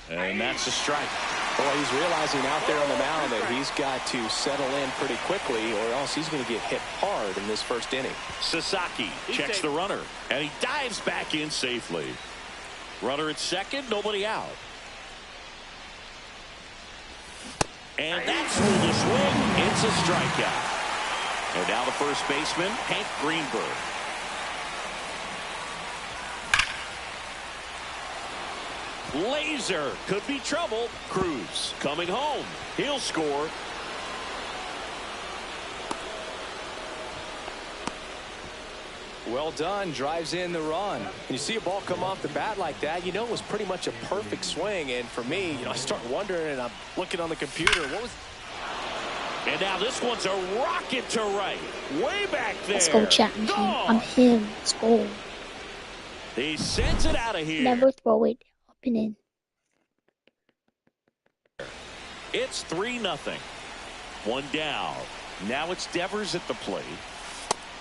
And that's a strike. Well, he's realizing out there on the mound that he's got to settle in pretty quickly or else he's going to get hit hard in this first inning. Sasaki checks the runner, and he dives back in safely. Runner at second, nobody out. And that's with the swing. It's a strikeout. And now the first baseman, Hank Greenberg. Laser could be trouble. Cruz coming home. He'll score. Well done. Drives in the run. When you see a ball come off the bat like that, you know it was pretty much a perfect swing. And for me, I start wondering, and I'm looking on the computer, what was... And now this one's a rocket to right. Way back there. Let's go, Chapman. I'm him. Let's go. He sends it out of here. Never throw it up and in. It's 3-0. One down. Now it's Devers at the plate.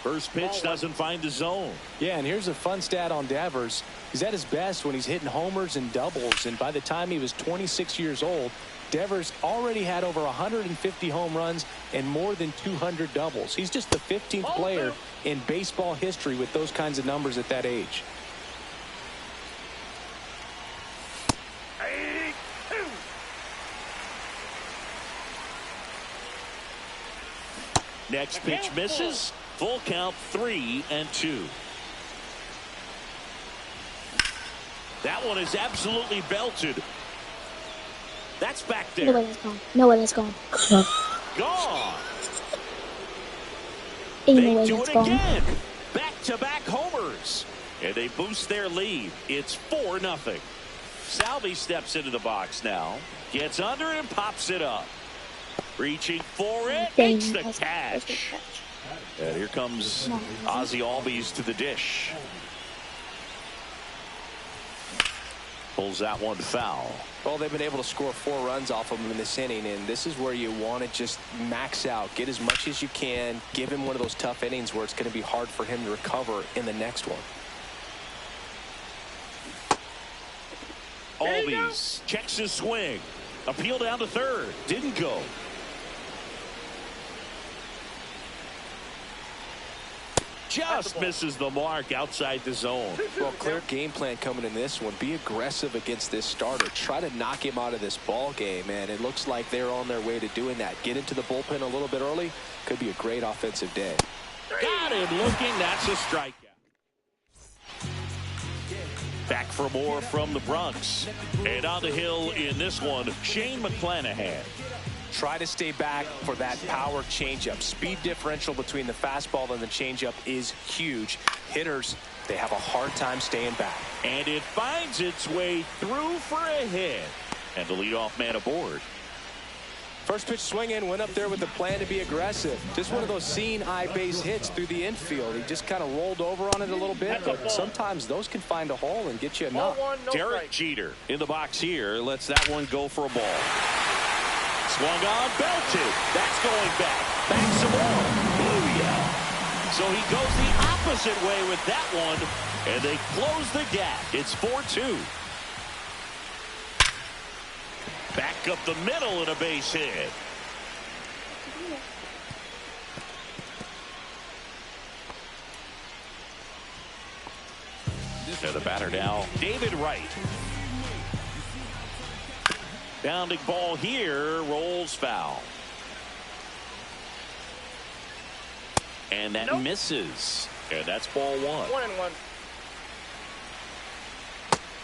First pitch doesn't find the zone. Yeah, and here's a fun stat on Devers. He's at his best when he's hitting homers and doubles. And by the time he was 26 years old, Devers already had over 150 home runs and more than 200 doubles. He's just the 15th player in baseball history with those kinds of numbers at that age. Next pitch misses. Full count, 3-2. That one is absolutely belted. That's back there. No way that's gone. No way that's gone. Gone. Ain't They no way do that's it gone. again. Back-to-back homers. And they boost their lead. It's 4-0. Salvi steps into the box now. Gets under it and pops it up. Reaching for it. Makes the catch. And here comes Ozzie Albies to the dish. Pulls that one foul. Well, they've been able to score 4 runs off of him in this inning, and this is where you want to just max out. Get as much as you can. Give him one of those tough innings where it's going to be hard for him to recover in the next one. Albies checks his swing. Appeal down to third. Didn't go. Just misses the mark outside the zone. Well, clear game plan coming in this one. Be aggressive against this starter. Try to knock him out of this ball game, and it looks like they're on their way to doing that. Get into the bullpen a little bit early. Could be a great offensive day. Got him looking. That's a strikeout. Back for more from the Bronx. And on the hill in this one, Shane McClanahan. Try to stay back for that power changeup. Speed differential between the fastball and the changeup is huge. Hitters, they have a hard time staying back. And it finds its way through for a hit. And the leadoff man aboard. First pitch swinging, went up there with the plan to be aggressive. Just one of those seeing eye base hits through the infield. He just kind of rolled over on it a little bit, but sometimes those can find a hole and get you a knock. Derek Jeter in the box here lets that one go for a ball. Swung on, belted. That's going back. Back some more. Booyah. So he goes the opposite way with that one, and they close the gap. It's 4-2. Back up the middle and a base hit. And the batter now, David Wright. Bounding ball here, rolls foul. And that misses. And that's ball 1. 1-1.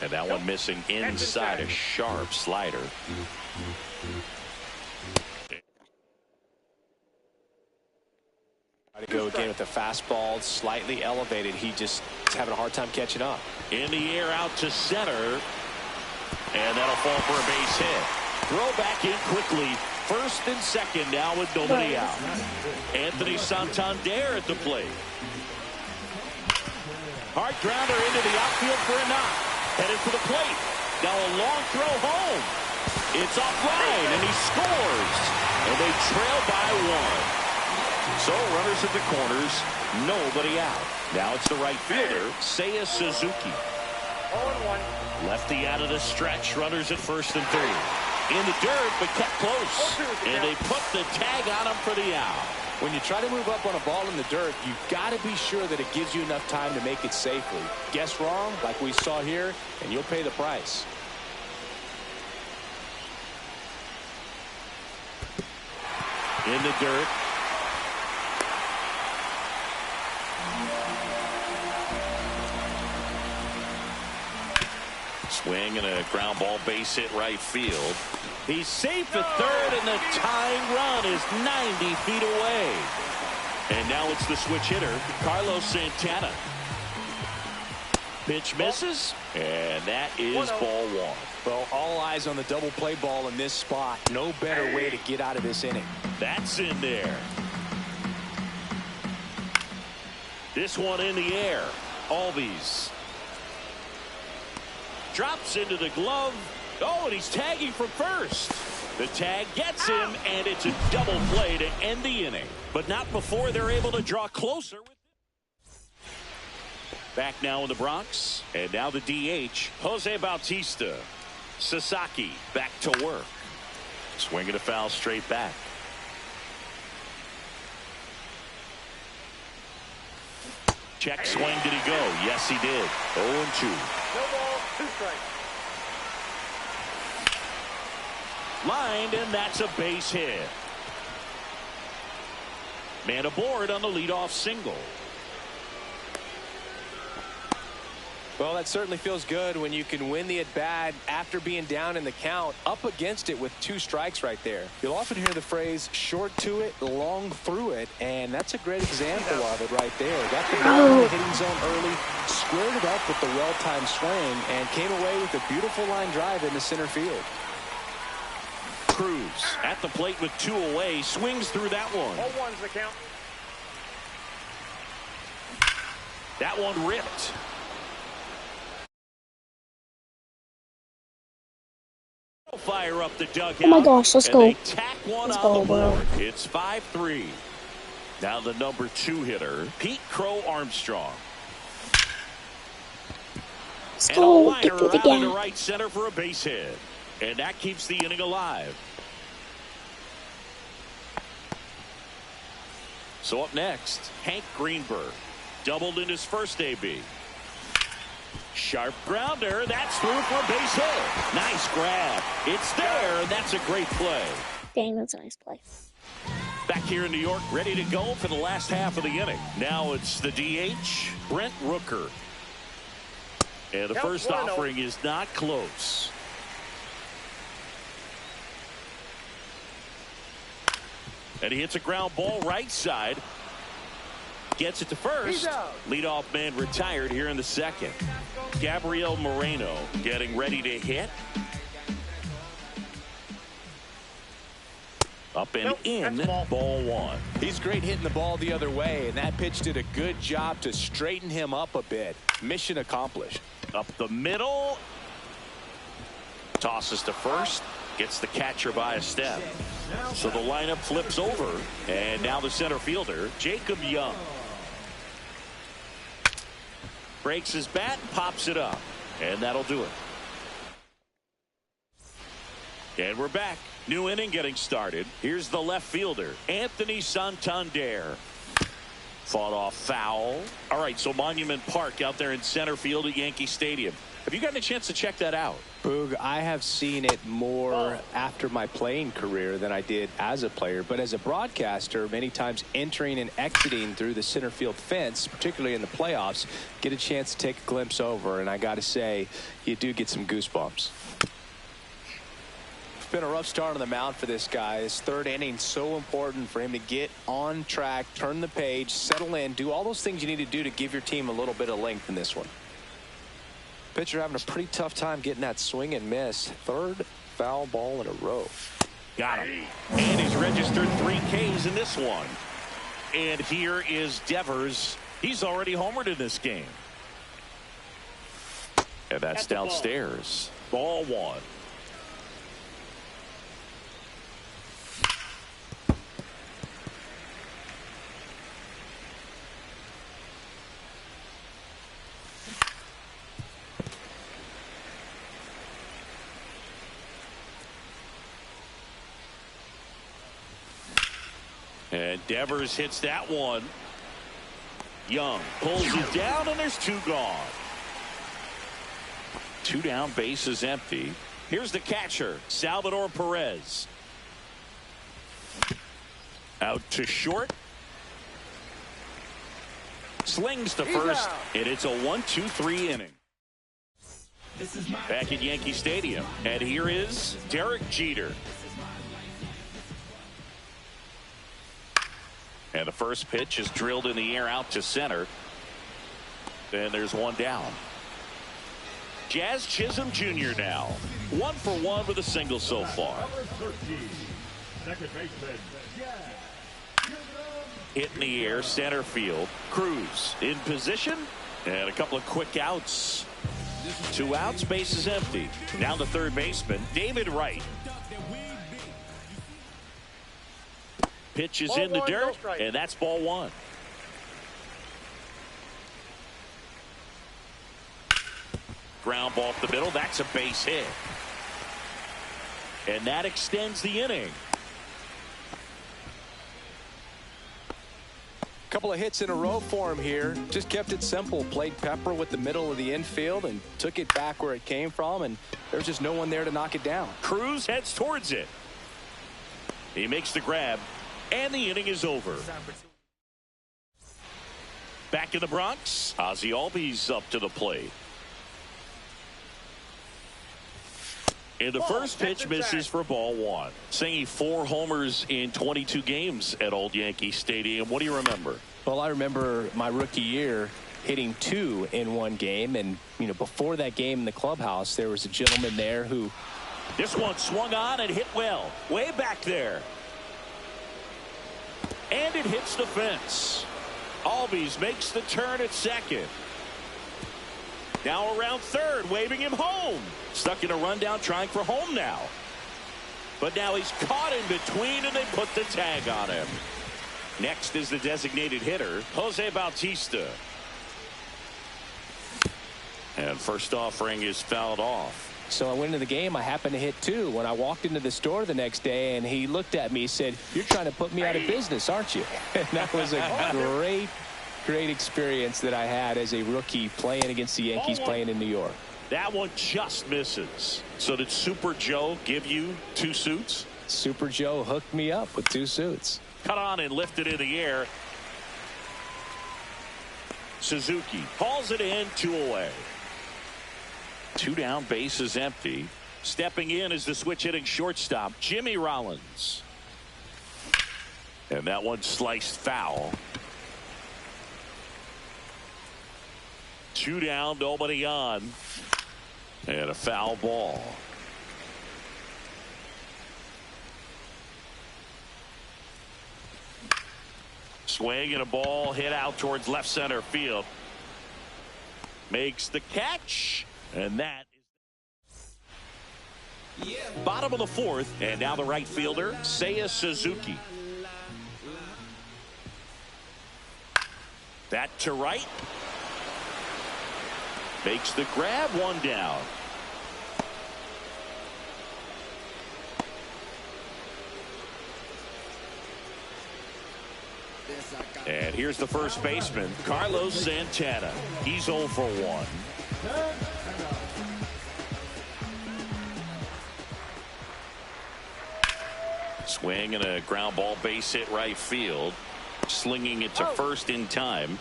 And that one missing inside a sharp slider. Try to go again with the fastball, slightly elevated. He just is having a hard time catching up. In the air out to center. And that'll fall for a base hit. Throw back in quickly. First and second now with nobody out. Anthony Santander at the plate. Hard grounder into the outfield for a knock. Headed for the plate. Now a long throw home. It's offline and he scores. And they trail by 1. So runners at the corners. Nobody out. Now it's the right fielder, Seiya Suzuki. Lefty out of the stretch. Runners at first and third. In the dirt, but kept close. And they put the tag on him for the out. When you try to move up on a ball in the dirt, you've got to be sure that it gives you enough time to make it safely. Guess wrong, like we saw here, and you'll pay the price. In the dirt. Swing and a ground ball base hit right field. He's safe at third, and the tying run is 90 feet away. And now it's the switch hitter, Carlos Santana. Pitch misses, and that is ball one. Well, all eyes on the double play ball in this spot. No better way to get out of this inning. That's in there. This one in the air. Albies. Drops into the glove. Oh, and he's tagging from first. The tag gets him, and it's a double play to end the inning. But not before they're able to draw closer. Back now in the Bronx. And now the DH, Jose Bautista. Sasaki back to work. Swinging a foul straight back. Check swing. Did he go? Yes, he did. 0-2. No ball, 2 strikes. Lined, and that's a base hit. Man aboard on the leadoff single. Well, that certainly feels good when you can win the at-bat after being down in the count, up against it with 2 strikes right there. You'll often hear the phrase short to it, long through it, and that's a great example of it right there. Got the ball in the hitting zone early, squared it up with the well-timed swing, and came away with a beautiful line drive into center field. Cruz at the plate with 2 away, swings through that one. 0-1's the count. That one ripped. Fire up the dugout. Oh my gosh, let's and go. They tack one Let's on go, the bro. board. It's 5-3. Now the number 2 hitter, Pete Crow Armstrong. Let's And a go. liner Get through the out into gap. right center for a base hit. And that keeps the inning alive. So up next, Hank Greenberg. Doubled in his first AB. Sharp grounder. That's through for a base hit. Nice grab. It's there, and that's a great play. Dang, that's a nice play. Back here in New York, ready to go for the last half of the inning. Now it's the DH, Brent Rooker. And the first offering is not close. And he hits a ground ball right side. Gets it to first. Leadoff man retired here in the second. Gabriel Moreno getting ready to hit. Up and in, ball one. He's great hitting the ball the other way, and that pitch did a good job to straighten him up a bit. Mission accomplished. Up the middle. Tosses to first. Gets the catcher by a step. So the lineup flips over. And now the center fielder, Jacob Young. Breaks his bat, pops it up. And that'll do it. And we're back. New inning getting started. Here's the left fielder, Anthony Santander. Fought off foul. All right, so Monument Park out there in center field at Yankee Stadium. Have you gotten a chance to check that out? Boog, I have seen it more after my playing career than I did as a player. But as a broadcaster, many times entering and exiting through the center field fence, particularly in the playoffs, get a chance to take a glimpse over. And I got to say, you do get some goosebumps. It's been a rough start on the mound for this guy. His third inning, so important for him to get on track, turn the page, settle in, do all those things you need to do to give your team a little bit of length in this one. Pitcher having a pretty tough time getting that swing and miss. Third foul ball in a row. Got him. And he's registered 3 Ks in this one. And here is Devers. He's already homered in this game. And that's downstairs. Ball one. And Devers hits that one. Young pulls it down, and there's two gone. Two down, bases empty. Here's the catcher, Salvador Perez. Out to short. Slings to first, and it's a 1-2-3 inning. Back at Yankee Stadium, and here is Derek Jeter. And the first pitch is drilled in the air out to center. And there's one down. Jazz Chisholm Jr. now. 1 for 1 with a single so far. Hit in the air, center field. Cruz in position. And a couple of quick outs. 2 outs, base is empty. Now the third baseman, David Wright. Pitch is in the dirt, and that's ball 1. Ground ball up the middle. That's a base hit. And that extends the inning. Couple of hits in a row for him here. Just kept it simple. Played Pepper with the middle of the infield and took it back where it came from, and there's just no one there to knock it down. Cruz heads towards it. He makes the grab, and the inning is over. Back in the Bronx, Ozzie Albies up to the plate. And the first pitch misses for ball 1. Saying 4 homers in 22 games at Old Yankee Stadium. What do you remember? Well, I remember my rookie year hitting 2 in one game. And, before that game in the clubhouse, there was a gentleman there who... This one swung on and hit well. Way back there. And it hits the fence. Albies makes the turn at second. Now around third, waving him home. Stuck in a rundown, trying for home now. But now he's caught in between, and they put the tag on him. Next is the designated hitter, Jose Bautista. And first offering is fouled off. So I went into the game. I happened to hit 2. When I walked into the store the next day, and he looked at me, he said, "You're trying to put me out of business, aren't you?" And that was a great experience that I had as a rookie playing against the Yankees, playing in New York. That one just misses. So did Super Joe give you 2 suits? Super Joe hooked me up with 2 suits. Cut on and lifted in the air. Suzuki hauls it in, 2 away. 2 down, base is empty. Stepping in is the switch hitting shortstop, Jimmy Rollins. And that one sliced foul. 2 down, nobody on. And a foul ball. Swing and a ball hit out towards left center field. Makes the catch. And that is bottom of the 4th. And now the right fielder, Seiya Suzuki. That to right. Makes the grab, 1 down. And here's the first baseman, Carlos Santana. He's 0 for 1. Swing and a ground ball, base hit right field. Slinging it to first in time.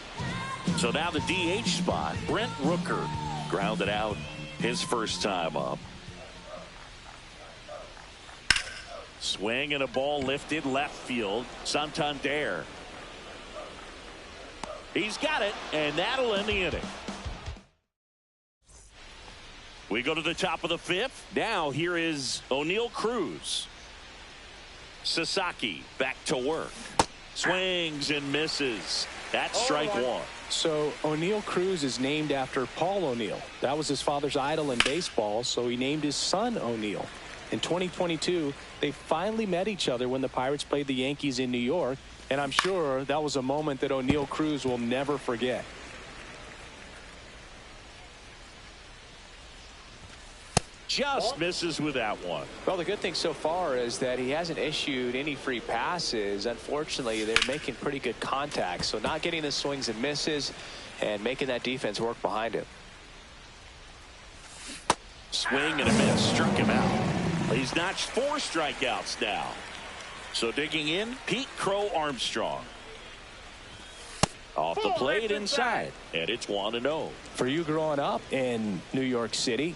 So now the DH spot, Brent Rooker grounded out his first time up. Swing and a ball lifted left field. Santander. He's got it, and that'll end the inning. We go to the top of the 5th. Now here is O'Neal Cruz. Sasaki back to work. Swings and misses. That's strike 1. So O'Neal Cruz is named after Paul O'Neill. That was his father's idol in baseball, so he named his son O'Neal. In 2022, they finally met each other when the Pirates played the Yankees in New York, and I'm sure that was a moment that O'Neal Cruz will never forget. Just misses with that one. Well, the good thing so far is that he hasn't issued any free passes. Unfortunately, they're making pretty good contact, so not getting the swings and misses and making that defense work behind him. Swing and a miss, struck him out. He's notched 4 strikeouts now. So digging in, Pete Crow Armstrong. Off the plate inside, and it's 1-0. For you growing up in New York City,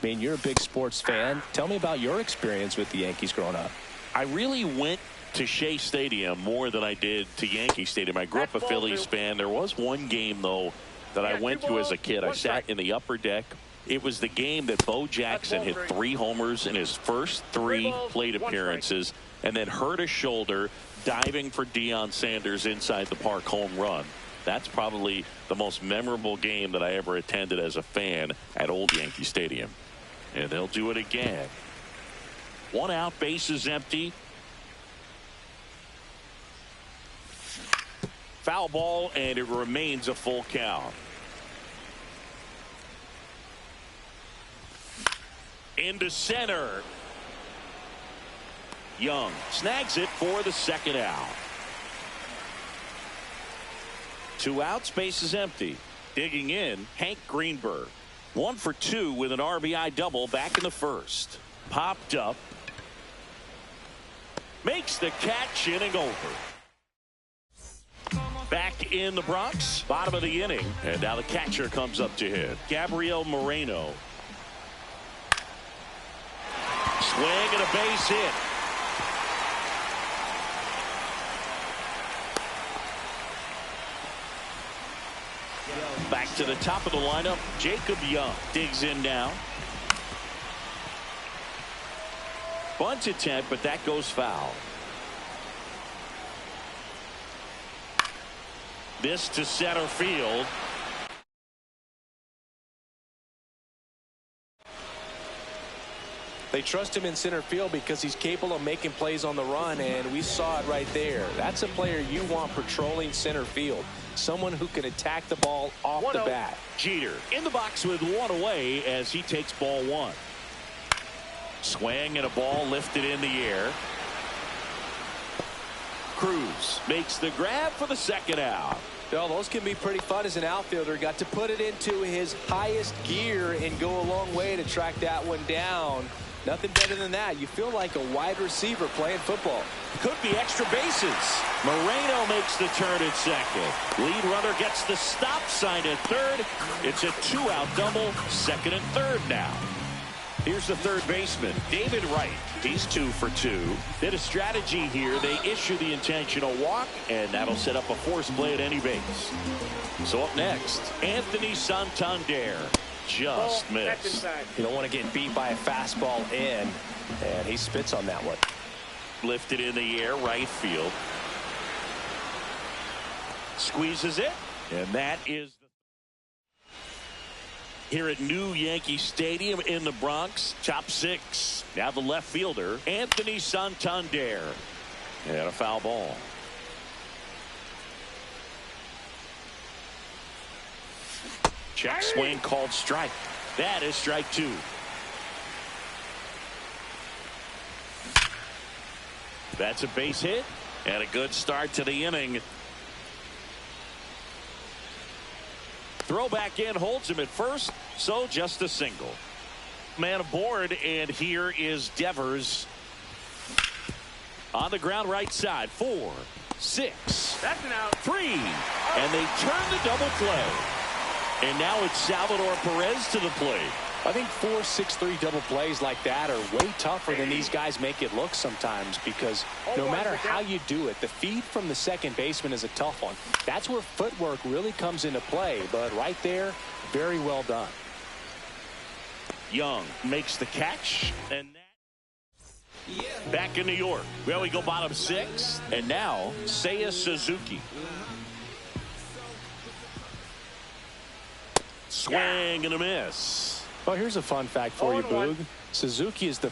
I mean, you're a big sports fan. Tell me about your experience with the Yankees growing up. I really went to Shea Stadium more than I did to Yankee Stadium. I grew up a Phillies fan. There was one game, though, that I went to as a kid. I sat in the upper deck. It was the game that Bo Jackson hit 3 homers in his first 3 plate appearances and then hurt a shoulder diving for Deion Sanders inside the park home run. That's probably the most memorable game that I ever attended as a fan at Old Yankee Stadium. And they'll do it again. 1 out, bases empty. Foul ball, and it remains a full count. Into center. Young snags it for the 2nd out. 2 outs, base is empty. Digging in, Hank Greenberg. 1 for 2 with an RBI double back in the 1st. Popped up. Makes the catch, inning over. Back in the Bronx, bottom of the inning. And now the catcher comes up to hit. Gabriel Moreno. Swing and a base hit. Back to the top of the lineup, Jacob Young digs in now. Bunt attempt, but that goes foul. This to center field. They trust him in center field because he's capable of making plays on the run, and we saw it right there. That's a player you want patrolling center field. Someone who can attack the ball off the bat. Jeter in the box with 1 away as he takes ball 1. Swing and a ball lifted in the air. Cruz makes the grab for the 2nd out. Well, those can be pretty fun as an outfielder. Got to put it into his highest gear and go a long way to track that one down. Nothing better than that. You feel like a wide receiver playing football. Could be extra bases. Moreno makes the turn at 2nd. Lead runner gets the stop sign at 3rd. It's a 2-out double, 2nd and 3rd now. Here's the 3rd baseman, David Wright. He's 2 for 2. Did a strategy here. They issue the intentional walk, and that'll set up a force play at any base. So up next, Anthony Santander. Just missed. You don't want to get beat by a fastball in, and he spits on that one. Lifted in the air, right field. Squeezes it, and that is here at New Yankee Stadium in the Bronx. Top 6. Now the left fielder, Anthony Santander. And a foul ball. Check swing called strike. That is strike 2. That's a base hit and a good start to the inning. Throw back in, holds him at first, so just a single. Man aboard, and here is Devers. On the ground right side, 4, 6, That's an out. 3, and they turn the double play. And now it's Salvador Perez to the plate. I think 4, 6, 3 double plays like that are way tougher than these guys make it look sometimes, because no matter how you do it, the feed from the second baseman is a tough one. That's where footwork really comes into play, but right there, very well done. Young makes the catch, and that back in New York. Well, we go bottom 6, and now Seiya Suzuki. Swing and a miss. Well, here's a fun fact for you, 0-1. Boog. Suzuki is the